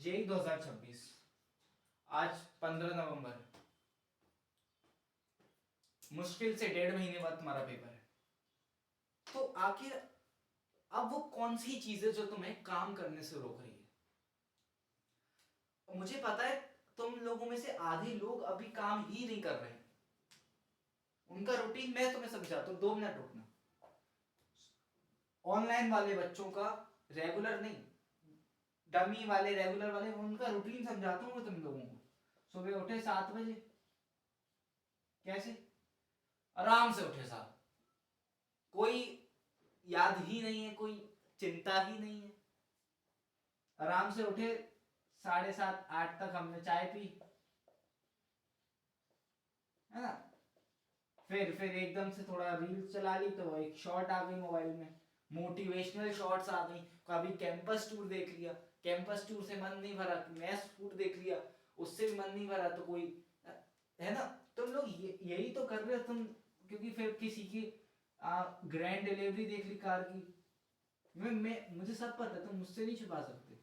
JEE 2026, आज 15 नवंबर, मुश्किल से 1.5 महीने बाद तुम्हारा पेपर है। तो आखिर अब वो कौन सी चीज है जो तुम्हें काम करने से रोक रही है? मुझे पता है तुम लोगों में से आधे लोग अभी काम ही नहीं कर रहे हैं। उनका रूटीन मैं तुम्हें समझाता हूँ, 2 मिनट रुकना। ऑनलाइन वाले बच्चों का, रेगुलर नहीं, डमी वाले रेगुलर वाले, उनका रूटीन समझाता हूँ मैं तुम लोगों को। सुबह उठे 7 बजे, कैसे? आराम से उठे साहब, कोई याद ही नहीं है, कोई चिंता ही नहीं है। आराम से उठे, 7:30 8 तक हमने चाय पी, है ना। फिर एकदम से थोड़ा रील्स चला ली तो एक शॉर्ट आ गई मोबाइल में, मोटिवेशनल शॉर्ट्स आ गई। कभी कैंपस टूर देख लिया, कैंपस टूर से मन नहीं भरा, मैथ फूड देख लिया, उससे भी मन नहीं भरा तो कोई, है ना। तुम लोग यही तो कर रहे हो तुम, क्योंकि फिर किसी की ग्रैंड डिलीवरी देख ली कार की। मुझे सब पता है, तुम मुझसे नहीं छुपा सकते।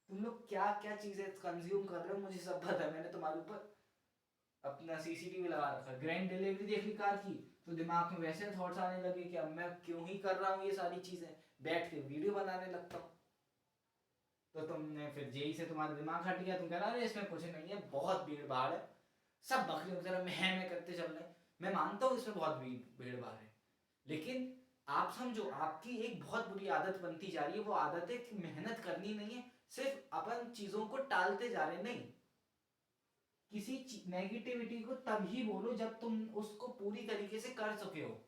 तुम लोग क्या क्या चीजें कंज्यूम कर रहे हो मुझे सब पता है। मैंने तुम्हारे ऊपर अपना सीसीटीवी लगा रखा है। ग्रैंड डिलीवरी देख ली कार की तो दिमाग में वैसे थॉट्स आने लगे कि अब मैं क्यों ही कर रहा हूँ ये सारी चीजें, बैठ के वीडियो बनाने लगता हूँ। तो तुमने फिर जेई से तुम्हारा दिमाग हट गया, तुम कह रहा अरे इसमें कुछ नहीं है, बहुत भीड़ भाड़ है, सब बकरियों की तरह मैं करते चल रहे हैं। मैं मानता हूँ इसमें बहुत भीड़ भाड़ है, लेकिन आप समझो आपकी एक बहुत बुरी आदत बनती जा रही है। वो आदत है कि मेहनत करनी नहीं है, सिर्फ अपन चीजों को टालते जा रहे। नहीं, किसी नेगेटिविटी को तब ही बोलो जब तुम उसको पूरी तरीके से कर चुके हो,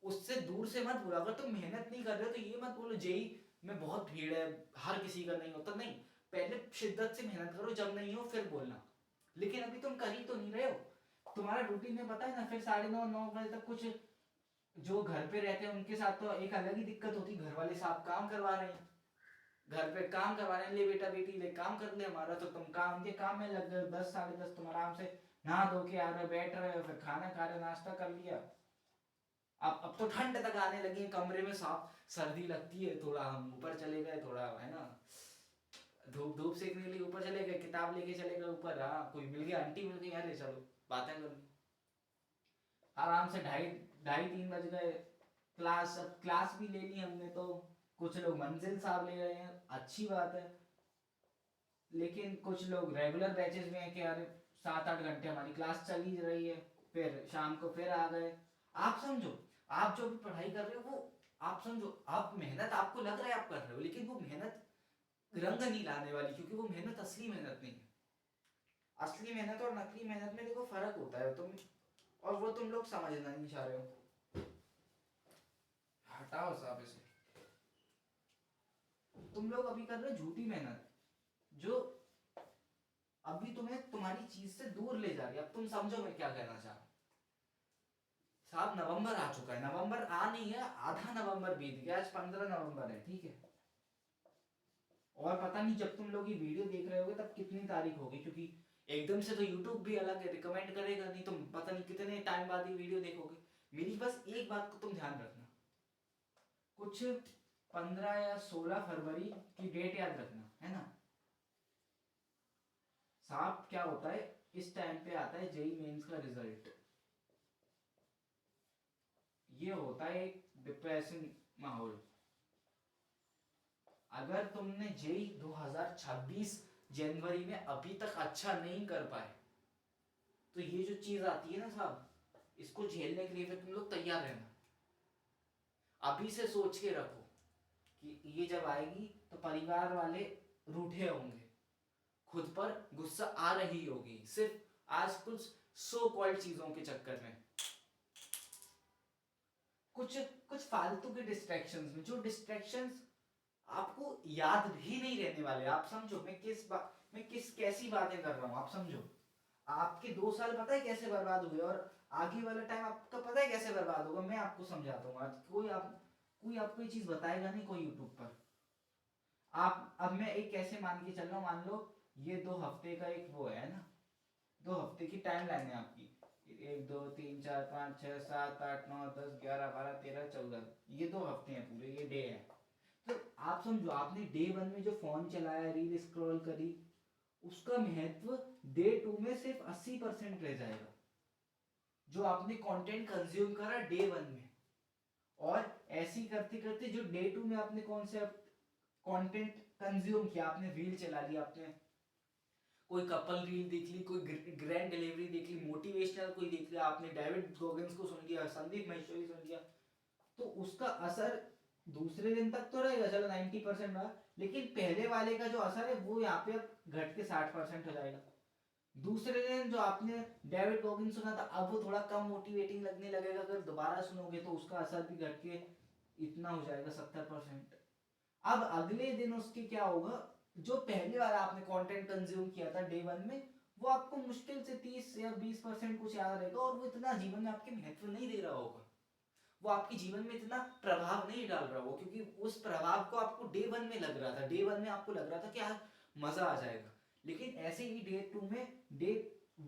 उससे दूर से मत बोलो। अगर तुम मेहनत नहीं कर रहे हो तो ये मत बोलो जेई में बहुत भीड़ है, हर किसी का नहीं होता। नहीं, पहले शिद्दत से मेहनत करो, जब नहीं हो फिर बोलना। लेकिन अभी तुम कर ही तो नहीं रहे हो। तुम्हारा रूटीन में पता है ना, फिर 9:30 9 बजे तक कुछ जो घर पे रहते हैं उनके साथ तो एक अलग ही दिक्कत होती। घर वाले साहब काम करवा रहे हैं, घर पे काम करवाने, ले बेटा बेटी ले काम कर ले हमारा, तो तुम काम के काम में लग गए। 10 साढ़े 10 तुम आराम से नहा धो के आ रहे, बैठ रहे हो, फिर खाना खा रहे, नाश्ता कर लिया। अब तो ठंड तक आने लगी, कमरे में साफ सर्दी लगती है, थोड़ा हम ऊपर चले गए, थोड़ा है ना, धूप धूप सेकने के लिए ऊपर चले गए, किताब लेके चले गए ऊपर। हाँ, कोई मिल गया, आंटी मिल गई, अरे चलो बातें कर ली। आराम से 2:30 2:30 3 बज गए। क्लास भी ले ली हमने, तो कुछ लोग मंजिल साहब ले रहे हैं, अच्छी बात है। लेकिन कुछ लोग रेगुलर बैचेस में है कि यार 7 8 घंटे हमारी क्लास चली रही है, फिर शाम को फिर आ गए। आप समझो, आप जो भी पढ़ाई कर रहे हो वो, आप समझो, आप मेहनत आपको लग रहा है आप कर रहे हो, लेकिन वो मेहनत रंग नहीं लाने वाली, क्योंकि वो मेहनत असली मेहनत नहीं है। असली मेहनत और नकली मेहनत में देखो फर्क होता है, तुम और वो तुम लोग समझना नहीं चाह रहे हो। हटाओ साहब इसे। तुम लोग अभी कर रहे हो झूठी मेहनत, जो अभी तुम्हें तुम्हारी चीज से दूर ले जा रही है। अब तुम समझो मैं क्या कहना चाह रहा हूं साहब। नवंबर आ चुका है, नवंबर आ नहीं है, आधा नवंबर बीत गया, आज 15 नवंबर है, ठीक है। और पता नहीं जब तुम लोग ये वीडियो देख रहे होगे तब कितनी तारीख होगी, क्योंकि एकदम से तो यूट्यूब भी अलग है, रिकमेंड करेगा नहीं, तुम पता नहीं कितने टाइम बाद ये वीडियो देखोगे। मेरी बस एक बात को तुम ध्यान रखना, कुछ 15 या 16 फरवरी की डेट याद रखना, है ना साहब। क्या होता है, इस टाइम पे आता है जेई मेंस का रिजल्ट। ये होता है एक डिप्रेसिंग माहौल। अगर तुमने जेई 2026 जनवरी में अभी तक अच्छा नहीं कर पाए, तो ये जो चीज आती है ना साहब, इसको झेलने के लिए फिर तुम लोग तैयार रहना। अभी से सोच के रखो कि ये जब आएगी तो परिवार वाले रूठे होंगे, खुद पर गुस्सा आ रही होगी, सिर्फ आज कुछ सो कॉल्ड चीजों के चक्कर में, कुछ कुछ फालतू के डिस्ट्रैक्शंस में, जो डिस्ट्रैक्शंस आपको याद भी नहीं रहने वाले। आप समझो मैं किस कैसी बातें कर रहा हूं, आप समझो। आपके 2 साल पता है कैसे बर्बाद हुए, और आगे वाला टाइम आपका पता है कैसे बर्बाद होगा। मैं आपको समझाता हूँ आज। कोई आपको ये चीज बताएगा नहीं, कोई यूट्यूब पर। आप अब मैं एक कैसे मान के चल रहा हूँ, मान लो ये 2 हफ्ते का एक वो है ना, 2 हफ्ते की टाइम लाइन है आपकी। 1 2 3 4 5 6 7 8 9 10 11 12 13 14, ये 2 हफ्ते हैं पूरे, ये डे है। तो आप समझो आपने डे 1 में जो फोन चलाया, रील स्क्रॉल करी, उसका महत्व डे 2 में सिर्फ 80% रह जाएगा जो आपने कंटेंट कंज्यूम करा डे 1 में। और ऐसे ही करते करते जो डे 2 में आपने कौन से कंटेंट कंज्यूम किया, आपने रील चला ली, आपने कोई कपल रील देख ली, कोई ग्रैंड डिलीवरी देख ली, मोटिवेशनल कोई देख लिया, आपने डेविड गॉगिंस को सुन लिया, संदीप महेश्वरी सुन लिया, तो उसका असर दूसरे दिन तक तो रहेगा, चलो 90% रहा, लेकिन पहले वाले का जो असर है वो यहाँ पे अब घट के 60% हो जाएगा। दूसरे दिन जो आपने डेविड गॉगिंस सुना था अब वो थोड़ा कम मोटिवेटिंग लगने लगेगा, अगर दोबारा सुनोगे तो उसका असर भी घट के इतना हो जाएगा 70%। अब अगले दिन उसके क्या होगा, जो पहले वाला आपने कंटेंट कंज्यूम किया था डे 1 में वो आपको मुश्किल से 30 या 20% कुछ याद रहेगा और वो इतना जीवन में आपके महत्व नहीं दे रहा होगा, वो आपके जीवन में इतना प्रभाव नहीं डाल रहा होगा, क्योंकि उस प्रभाव को आपको डे 1 में लग रहा था, डे 1 में आपको लग रहा था कि यार मजा आ जाएगा। लेकिन ऐसे ही डे 2 में डे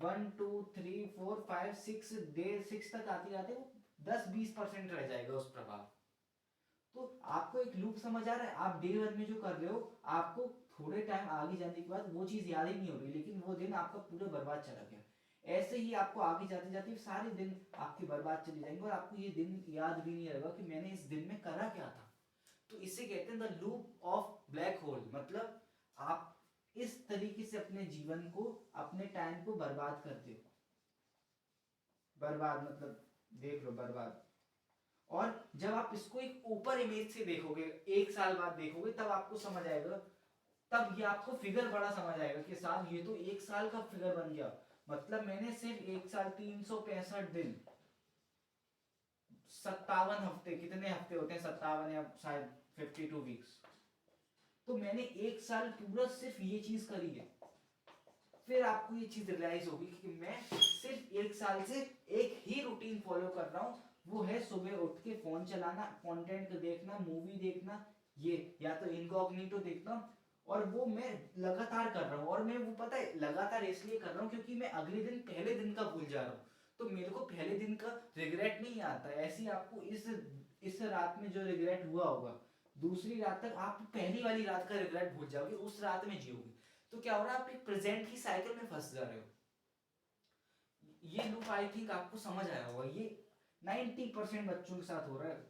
1 2 3 4 5 6 डे 6 तक आते आते वो 10-20% रह जाएगा उस प्रभाव। तो आपको एक लूप समझ आ रहा है, आप डे 1 में जो कर रहे हो आपको थोड़े टाइम आगे जाने के बाद वो चीज याद ही नहीं हो रही, लेकिन वो दिन आपका पूरा बर्बाद चला गया। ऐसे ही आपको आगे जाते जाते सारे दिन आपके बर्बाद चले जाएंगे और आपको ये दिन याद भी नहीं रहेगा कि मैंने इस दिन में करा क्या था। तो इसे कहते हैं the loop of black hole, मतलब आप इस तरीके से अपने जीवन को, अपने टाइम को बर्बाद करते हो। बर्बाद मतलब देख लो बर्बाद। और जब आप इसको एक ऊपर इमेज से देखोगे, 1 साल बाद देखोगे, तब आपको समझ आएगा, तब ये आपको फिगर बड़ा समझ आएगा कि साहब ये तो 1 साल का फिगर बन गया, मतलब मैंने सिर्फ 1 साल 365 दिन 57 हफ्ते, कितने हफ्ते होते हैं 57 या शायद 52 वीक्स, तो मैंने 1 साल पूरा सिर्फ ये चीज करी है। फिर आपको ये चीज रियलाइज होगी कि मैं सिर्फ 1 साल से एक ही रूटीन फॉलो कर रहा हूँ, वो है सुबह उठ के फोन चलाना, कंटेंट देखना, मूवी देखना, ये या तो इनकॉग्निटो देखना, और वो मैं लगातार कर रहा हूँ। और मैं वो पता है लगातार इसलिए कर रहा हूँ क्योंकि मैं अगले दिन पहले दिन का भूल जा रहा हूँ, तो मेरे को पहले दिन का रिग्रेट नहीं आता। ऐसे ही आपको इस रात में जो रिग्रेट हुआ होगा, दूसरी रात तक आप पहली वाली रात का रिग्रेट भूल जाओगे, उस रात में जियोगे। तो क्या हो रहा है, आप एक प्रेजेंट की साइकिल में फंस जा रहे हो। ये लूप आई थिंक आपको समझ आया होगा, ये 90% बच्चों के साथ हो रहा है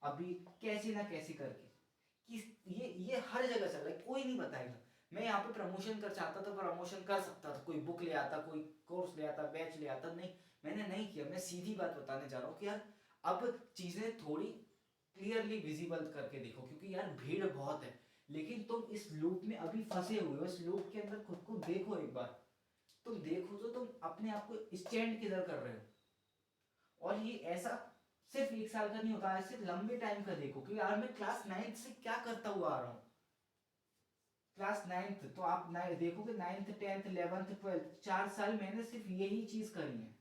अभी, कैसे ना कैसे करके, कि ये हर जगह चल रहा है, कोई नहीं बताएगा। मैं यहाँ पे प्रमोशन कर चाहता था, प्रमोशन कर सकता था, कोई बुक ले आता, कोई कोर्स ले आता, बैच ले आता, नहीं मैंने नहीं किया। मैं सीधी बात बताने जा रहा हूँ कि यार अब चीजें थोड़ी क्लियरली विजिबल करके देखो, क्योंकि यार भीड़ बहुत है, लेकिन तुम इस लूप में अभी फंसे हुए हो, इस लूप के अंदर खुद को देखो एक बार, तुम देखो तो तुम अपने आप को स्टैंड किधर कर रहे हो। और ये ऐसा सिर्फ 1 साल का नहीं होता, ऐसे लंबे टाइम का देखो कि यार मैं क्लास 9th से क्या करता हुआ आ रहा हूँ। क्लास 9th तो आप देखोगे 9th 10th 11th 12th 4 साल मैंने सिर्फ यही चीज करी है,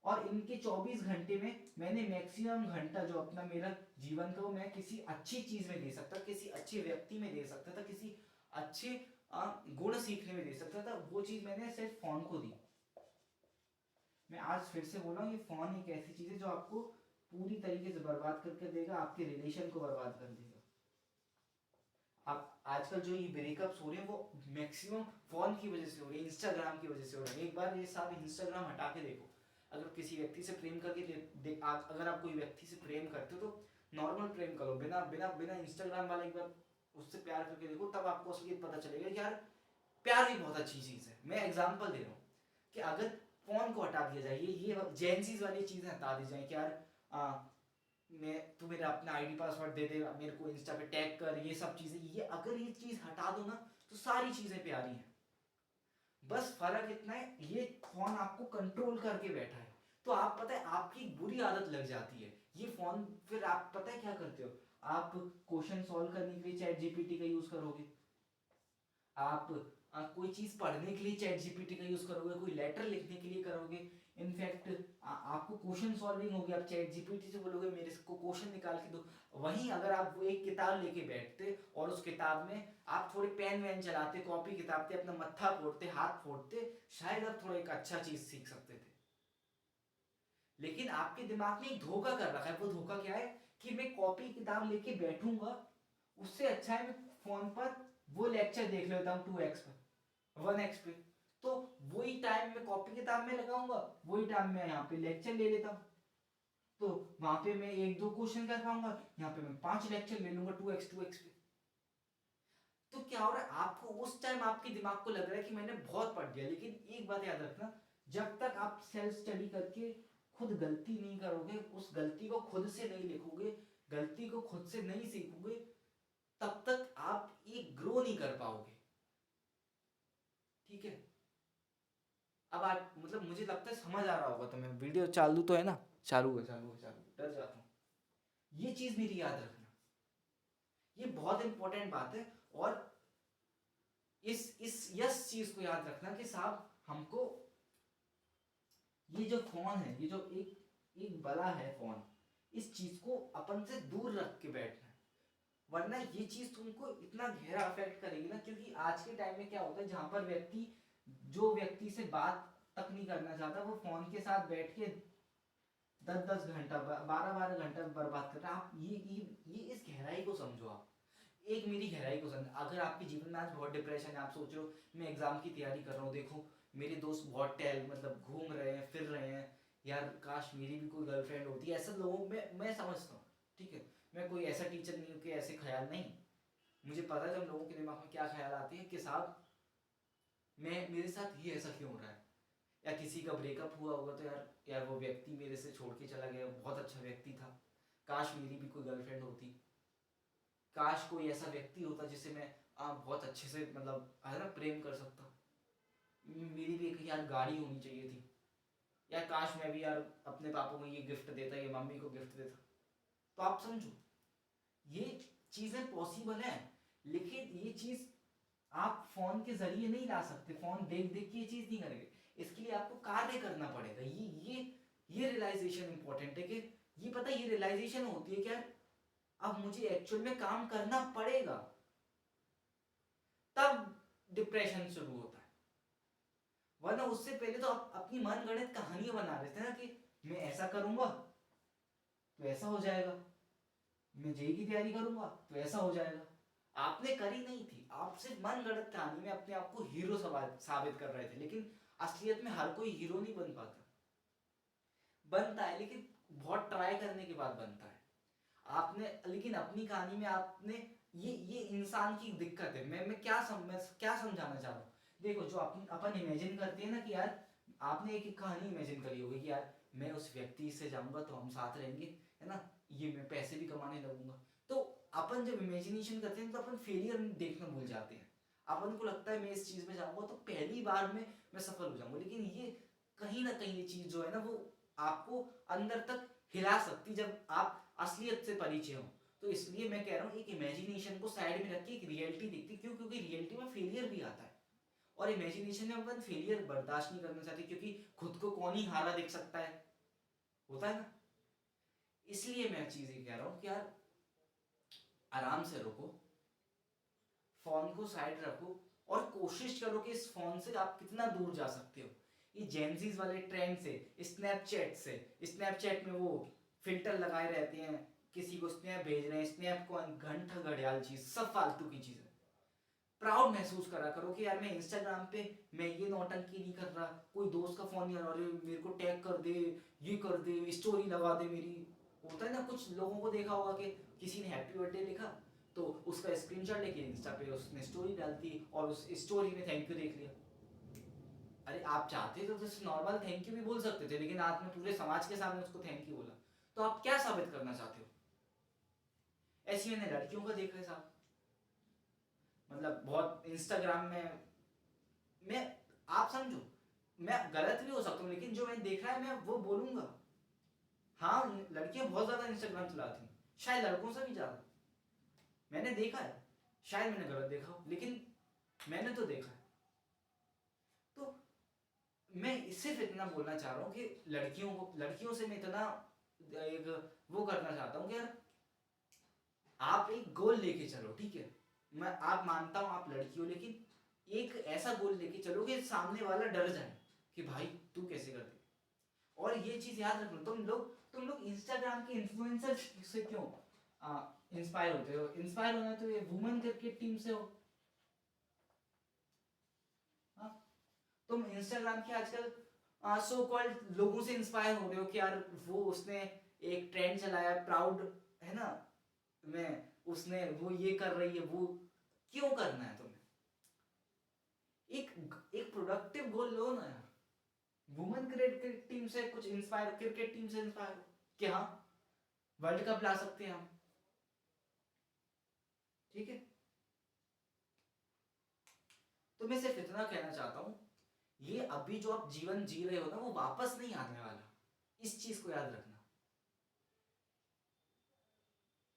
और इनके 24 घंटे में मैंने मैक्सिमम घंटा जो अपना मेरा जीवन का वो मैं किसी अच्छी चीज में दे सकता, किसी अच्छे व्यक्ति में दे सकता था, किसी अच्छे गुण सीखने में दे सकता था, वो चीज मैंने सिर्फ फोन को दी। मैं आज फिर से बोल रहा हूँ, ये फोन एक ऐसी चीज है जो आपको पूरी तरीके से बर्बाद करके देगा, आपके रिलेशन को बर्बाद कर देगा। आप आजकल जो ये ब्रेकअप्स हो रहे हैं वो मैक्सिमम फोन की वजह से हो रही है, इंस्टाग्राम की वजह से हो रहे हैं। एक बार ये सारे इंस्टाग्राम हटा के देखो, अगर किसी व्यक्ति से प्रेम करके अगर आप कोई व्यक्ति से प्रेम करते हो तो नॉर्मल प्रेम करो, बिना बिना बिना इंस्टाग्राम वाले, एक बार उससे प्यार करके देखो, तब आपको असलियत पता चलेगा कि यार प्यार भी बहुत अच्छी चीज है। मैं एग्जांपल दे रहा हूँ कि अगर फोन को हटा दिया जाए, ये जेंसीज वाली चीजें हटा दी जाए कि यार मैं तू मेरा अपना आईडी पासवर्ड दे दे, मेरे को इंस्टा पे टैग कर, ये सब चीजें, ये अगर ये चीज हटा दो ना तो सारी चीजें प्यारी हैं। बस फर्क इतना है, ये फोन आपको कंट्रोल करके बैठा है, तो आप पता है आपकी बुरी आदत लग जाती है ये फोन। फिर आप पता है क्या करते हो, आप क्वेश्चन सॉल्व करने के लिए चैट जीपीटी का यूज करोगे, आप कोई चीज पढ़ने के लिए चैट जीपीटी का यूज करोगे, कोई लेटर लिखने के लिए करोगे, इनफैक्ट आपको क्वेश्चन सॉल्विंग होगी, आप चैट जीपीटी से बोलोगे मेरे को क्वेश्चन निकाल के दो। वहीं अगर आप वो एक किताब लेके बैठते और उस किताब में आप थोड़े पेन वैन चलाते, कॉपी किताबते, अपना मत्था फोड़ते, हाथ फोड़ते, शायद आप थोड़ा एक अच्छा चीज सीख सकते थे। लेकिन आपके दिमाग ने एक धोखा कर रखा है, वो धोखा क्या है कि मैं कॉपी किताब लेके बैठूंगा, उससे अच्छा है मैं फोन पर वो लेक्चर देख लेता हूँ 2x पर, 1x पे। तो वही टाइम मैं कॉपी किताब में लगाऊंगा, वही टाइम मैं यहाँ पे लेक्चर ले लेता हूँ, तो वहां पे मैं 1-2 क्वेश्चन कर पाऊंगा, यहाँ पे मैं 5 लेक्चर ले लूंगा 2x पे। तो क्या हो रहा है, आपको उस टाइम आपके दिमाग को लग रहा है कि मैंने बहुत पढ़ दिया, लेकिन एक बात याद रखना, जब तक आप सेल्फ स्टडी करके खुद गलती नहीं करोगे, उस गलती को खुद से नहीं लिखोगे, गलती को खुद से नहीं सीखोगे, तब तक आप ये ग्रो नहीं कर पाओगे। ठीक है, अब आप मतलब मुझे लगता है समझ आ रहा होगा, तो मैं वीडियो चालू तो है ना, चालू है चालू है चालू, डर जाता हूँ। ये चीज मेरी याद रखना, ये बहुत इंपॉर्टेंट बात है। और इस चीज को याद रखना कि साहब हमको ये जो फोन है, ये जो एक एक बला है फोन, इस चीज को अपन से दूर रख के बैठना है, वरना ये चीज तुमको इतना गहरा अफेक्ट करेगी ना। क्योंकि आज के टाइम में क्या होता है, जहां पर जो व्यक्ति से बात तक नहीं करना चाहता, वो फोन के साथ बैठ के 10-10 घंटा 12-12 घंटा बर्बाद कर रहा है। आप ये इस गहराई को समझो। आप एक मेरी गहराई को समझो। अगर आपके जीवन में आज बहुत डिप्रेशन है, आप सोच रहे हो मैं एग्जाम की तैयारी कर रहा हूँ, देखो मेरे दोस्त बहुत मतलब घूम रहे हैं, फिर रहे हैं, यार काश मेरी भी कोई गर्लफ्रेंड होती, ऐसे लोगों में मैं समझता हूँ। ठीक है, मैं कोई ऐसा टीचर नहीं हूँ कि ऐसे ख्याल नहीं, मुझे पता है जब लोगों के दिमाग में क्या ख्याल आते हैं कि साहब मेरे साथ ही ऐसा क्यों हो रहा है, या किसी का ब्रेकअप हुआ होगा तो यार वो व्यक्ति मेरे से छोड़ के चला गया, बहुत अच्छा व्यक्ति था, काश मेरी भी कोई गर्लफ्रेंड होती, काश कोई ऐसा व्यक्ति होता जिसे मैं बहुत अच्छे से मतलब है ना प्रेम कर सकता, मेरी भी एक यार गाड़ी होनी चाहिए थी, या काश मैं भी यार अपने पापा को ये गिफ्ट देता, या मम्मी को गिफ्ट देता। तो आप समझो ये चीजें पॉसिबल है, लेकिन ये चीज आप फोन के जरिए नहीं ला सकते, फोन देख देख के ये चीज नहीं करेंगे, इसके लिए आपको कार्य करना पड़ेगा। ये रियलाइजेशन इंपॉर्टेंट है कि ये पता ये रियलाइजेशन होती है कि अब मुझे एक्चुअल में काम करना पड़ेगा, तब डिप्रेशन शुरू होता है। वरना उससे पहले तो आप अपनी मनगढ़ंत कहानियां बना रहे थे ना कि मैं ऐसा करूंगा तो ऐसा हो जाएगा, मैं जेई की तैयारी करूंगा तो ऐसा हो जाएगा। आपने करी नहीं थी, आप सिर्फ मनगढ़ंत कहानी में अपने आप को हीरो साबित कर रहे थे, लेकिन असलियत में हर कोई हीरो नहीं बन पाता, बनता है लेकिन बहुत ट्राई करने के बाद बनता है। आपने लेकिन अपनी कहानी में आपने ये इंसान की दिक्कत है। मैं क्या समझाना चाह रहा हूँ, देखो जो अपन इमेजिन करते हैं ना कि यार आपने एक कहानी इमेजिन करी होगी कि यार मैं उस व्यक्ति से जाऊंगा तो हम साथ रहेंगे, है ना, ये मैं पैसे भी कमाने लगूंगा। तो अपन जब इमेजिनेशन करते हैं तो अपन फेलियर देखना भूल जाते हैं, अपन को लगता है मैं इस चीज में जाऊंगा तो पहली बार में मैं सफल हो जाऊंगा, लेकिन ये कहीं ना कहीं ये चीज जो है ना वो आपको अंदर तक हिला सकती जब आप असलियत से परिचय हो। तो इसलिए मैं कह रहा हूँ एक इमेजिनेशन को साइड में रख के एक रियलिटी देखती, क्यों, क्योंकि रियलिटी में फेलियर भी आता है, और इमेजिनेशन में अपन फेलियर बर्दाश्त नहीं करना चाहते, क्योंकि खुद को कौन ही हारा देख सकता है, होता है ना। इसलिए मैं चीज ये कह रहा हूँ कि यार आराम से रुको, फोन को साइड रखो, और कोशिश करो कि इस फोन से आप कितना दूर जा सकते हो। ये जेंजीज वाले ट्रेंड से, स्नैपचैट में वो फिल्टर लगाए रहते हैं, किसी को स्नैप भेज रहे हैं, स्नैप को घंटा घड़ियाल चीज, सब फालतू की चीज है। प्राउड महसूस करा करो कि यार मैं इंस्टाग्राम पे मैं ये नौटंकी नहीं कर रहा, कोई दोस्त का फोन नहीं आ रहा, अरे मेरे को टैग कर दे, ये कर दे, स्टोरी लगा दे मेरी। होता है ना, कुछ लोगों को देखा होगा कि किसी ने हैप्पी बर्थडे लिखा तो उसका स्क्रीनशॉट लेके इंस्टा पे उसने स्टोरी डाल दी, और उस स्टोरी में थैंक यू देख लिया। अरे आप चाहते तो जैसे नॉर्मल थैंक यू भी बोल सकते थे, लेकिन आपने पूरे समाज के सामने उसको थैंक यू बोला, तो आप क्या साबित करना चाहते हो। ऐसी मैंने लड़कियों को देखा है साहब, मतलब बहुत इंस्टाग्राम में मैं, आप समझो मैं गलत भी हो सकता हूँ, लेकिन जो मैंने देखा है मैं वो बोलूंगा। हाँ, लड़कियां बहुत ज्यादा इंस्टाग्राम चलाती हैं, शायद लड़कों से भी ज्यादा, मैंने देखा है, शायद मैंने गलत देखा हो, लेकिन मैंने तो देखा है। तो मैं सिर्फ इतना बोलना चाह रहा हूँ कि लड़कियों से मैं इतना एक वो करना चाहता हूँ कि यार आप एक गोल लेके चलो, ठीक है, मैं आप मानता हूँ आप लड़की हो, लेकिन एक ऐसा गोल लेके चलो कि सामने वाला डर जाए कि भाई तू कैसे करती। और ये चीज याद रखना, तुम लोग इंस्टाग्राम के इन्फ्लुएंसर से क्यों इंस्पायर होते हो, इंस्पायर होना तो ये वुमेन क्रिकेट टीम से हो, तुम इंस्टाग्राम के आजकल सो कॉल्ड लोगों से इंस्पायर हो रहे हो कि यार वो उसने एक ट्रेंड चलाया प्राउड, है ना, मैं उसने वो ये कर रही है, वो क्यों करना है तुम्हें? एक एक प्रोडक्टिव गोल लो ना यार। वुमेन क्रिकेट टीम से कुछ इंस्पायर, क्रिकेट टीम से इंस्पायर हो कि हाँ वर्ल्ड कप ला सकते हैं हम, ठीक है। तो मैं सिर्फ इतना कहना चाहता हूं, ये अभी जो आप जीवन जी रहे हो ना वो वापस नहीं आने वाला, इस चीज को याद रखना।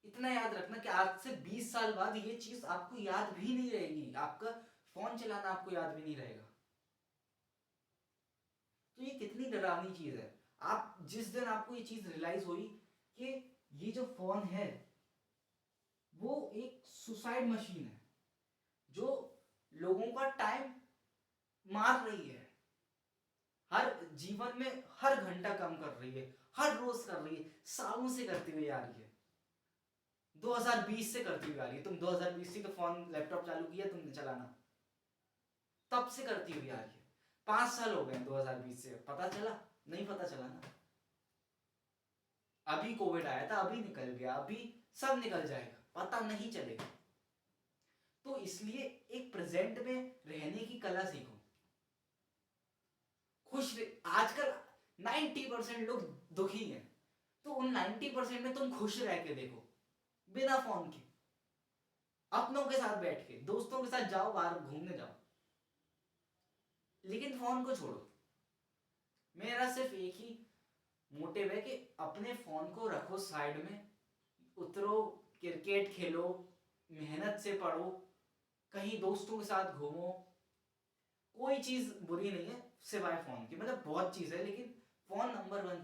इतना याद रखना कि आज से 20 साल बाद ये चीज आपको याद भी नहीं रहेगी, आपका फोन चलाना आपको याद भी नहीं रहेगा। तो ये कितनी डरावनी चीज है। आप जिस दिन आपको ये चीज रियलाइज हुई कि ये जो फोन है वो एक सुसाइड मशीन है जो लोगों का टाइम मार रही है, हर जीवन में हर घंटा कम कर रही है, हर रोज कर रही है, सालों से करती हुई आ रही है, 2020 से करती हुई आ रही है। तुम 2020 से तो फोन लैपटॉप चालू किया तुमने चलाना, तब से करती हुई आ रही है। 5 साल हो गए 2020 से, पता चला? नहीं पता चला ना। अभी कोविड आया था, अभी निकल गया, अभी सब निकल जाएगा, पता नहीं चलेगा। तो इसलिए एक प्रेजेंट में रहने की कला सीखो, खुश आजकल 90% लोग दुखी हैं, तो उन 90% में तुम खुश रह के देखो, बिना फोन के, अपनों के साथ बैठ के, दोस्तों के साथ जाओ, बाहर घूमने जाओ, लेकिन फोन को छोड़ो। मेरा सिर्फ एक ही मोटिव है कि अपने फोन को रखो साइड में, उतरो, क्रिकेट खेलो, मेहनत से पढ़ो, कहीं दोस्तों के साथ घूमो। कोई चीज बुरी नहीं है सिवाय फोन की, मतलब बहुत चीज है लेकिन फोन नंबर 1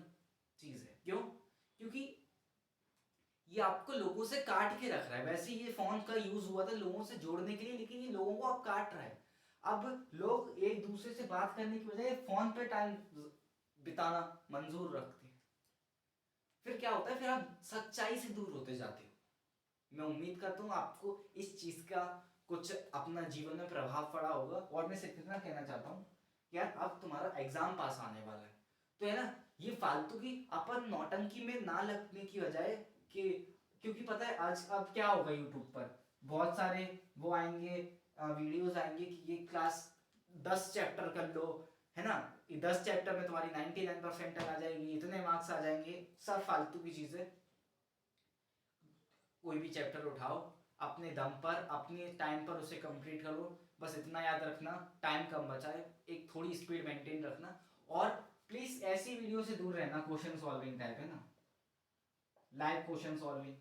चीज है। क्यों? क्योंकि ये आपको लोगों से काट के रख रहा है। वैसे ये फोन का यूज हुआ था लोगों से जोड़ने के लिए, लेकिन ये लोगों को अब काट रहा है। अब लोग एक दूसरे से बात करने की बजाय फोन पे टाइम बिताना मंजूर रखते हैं। फिर क्या होता है, फिर आप सच्चाई से दूर होते जाते हो। मैं उम्मीद करता हूँ आपको इस चीज का कुछ अपना जीवन में प्रभाव पड़ा होगा। और मैं सिर्फ इतना कहना चाहता हूँ यार, अब तुम्हारा एग्जाम पास आने वाला है, तो है ना, ये फालतू की अपन नौटंकी में ना लगने की बजाय कि, क्योंकि पता है आज अब क्या होगा यूट्यूब पर बहुत सारे वो आएंगे, वीडियोस आएंगे कि ये क्लास 10 चैप्टर कर लो, है ना, ये 10 चैप्टर में तुम्हारी 99% आ जाएगी, इतने मार्क्स आ जाएंगे, सब फालतू की चीजें। कोई भी चैप्टर उठाओ, अपने दम पर अपने टाइम पर उसे कंप्लीट करो। बस इतना याद रखना, टाइम कम बचा है, एक थोड़ी स्पीड मेंटेन रखना, और प्लीज ऐसी वीडियो से दूर रहना क्वेश्चन सॉल्विंग टाइप, है ना, लाइव क्वेश्चन सॉल्विंग।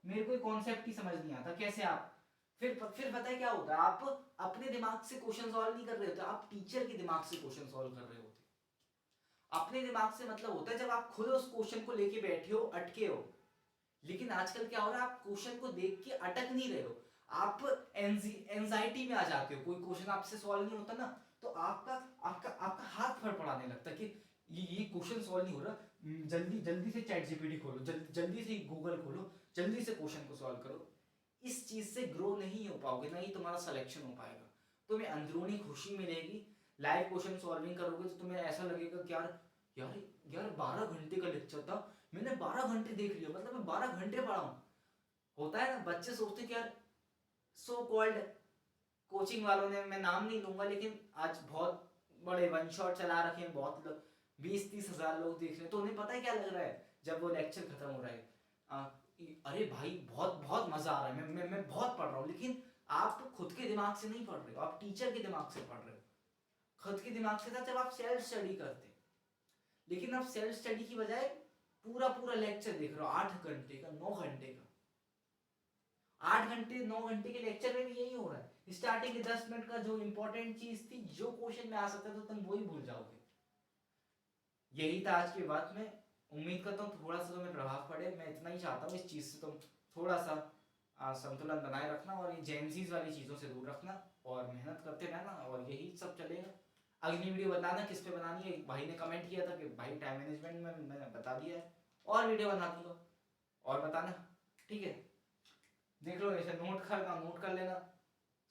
मेरे को कॉन्सेप्ट ही समझ नहीं आता कैसे आप फिर पता है क्या होता है, आप अपने दिमाग से क्वेश्चन सॉल्व नहीं कर रहे होते, आप टीचर के दिमाग से क्वेश्चन सॉल्व कर रहे होते। अपने दिमाग से मतलब होता है जब आप खुद उस क्वेश्चन को लेके बैठे हो, अटके हो। लेकिन आजकल क्या हो रहा है, आप क्वेश्चन को देख के अटक नहीं रहे हो, आप एंजाइटी में आ जाते हो। कोई क्वेश्चन आपसे सॉल्व नहीं होता ना, तो आपका आपका आपका हाथ फड़फड़ाने लगता है कि ये क्वेश्चन सॉल्व नहीं हो रहा, जल्दी जल्दी से चैट जीपीटी खोलो, जल्दी से गूगल खोलो, जल्दी से क्वेश्चन को सॉल्व करो। इस चीज से ग्रो नहीं हो पाओगे, ना ही तुम्हारा सिलेक्शन हो पाएगा। तुम्हें अंदरूनी खुशी मिलेगी, लाइव क्वेश्चन सॉल्विंग करोगे तो तुम्हें ऐसा लगेगा कि यार यार यार 12 घंटे का लेक्चर था, मैंने 12 घंटे देख लिया, मतलब मैं 12 घंटे पढ़ा हूं। होता है ना, बच्चे सोचते कि यार सो कॉल्ड कोचिंग वालों ने, मैं नाम नहीं लूंगा, लेकिन आज बहुत बड़े वन शॉट चला रखे हैं, बहुत लोग 20-30 हजार लोग देख रहे हैं, तो उन्हें पता है क्या लग रहा है जब वो लेक्चर खत्म हो रहा है, अरे भाई बहुत बहुत मजा आ रहा है, मैं बहुत पढ़ रहा हूँ। लेकिन आप खुद के दिमाग से नहीं पढ़ रहे हो, आप टीचर के दिमाग से पढ़ रहे हो। खुद के दिमाग से था जब आप सेल्फ स्टडी करते, लेकिन आप सेल्फ स्टडी की बजाय पूरा पूरा लेक्चर देख रहे हो, 8 घंटे का, 9 घंटे का। 8 घंटे 9 घंटे के लेक्चर में भी यही हो रहा है, स्टार्टिंग के 10 मिनट का जो इंपॉर्टेंट चीज थी, जो क्वेश्चन में आ सकता था, तुम वही भूल जाओगे। यही था आज की बात में। उम्मीद करता हूँ थोड़ा सा तुम्हें प्रभाव पड़े। मैं इतना ही चाहता हूँ, इस चीज से तुम थोड़ा सा संतुलन बनाए रखना, और ये जेंसीज वाली चीजों से दूर रखना, और मेहनत करते रहना, और यही सब चलेगा। अगली वीडियो बताना किस पे बनानी है। एक भाई ने कमेंट किया था कि भाई टाइम मैनेजमेंट में, मैंने बता दिया है, और वीडियो बना दूंगा, और बताना, ठीक है। देख लो, ऐसे नोट कर लेना,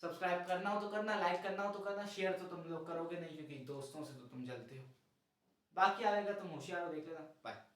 सब्सक्राइब करना हो तो करना, लाइक करना हो तो करना, शेयर तो तुम लोग करोगे नहीं क्योंकि दोस्तों से तो तुम जलते हो। बाकी आएगा तुम होशियार हो, देख लेना। बाय।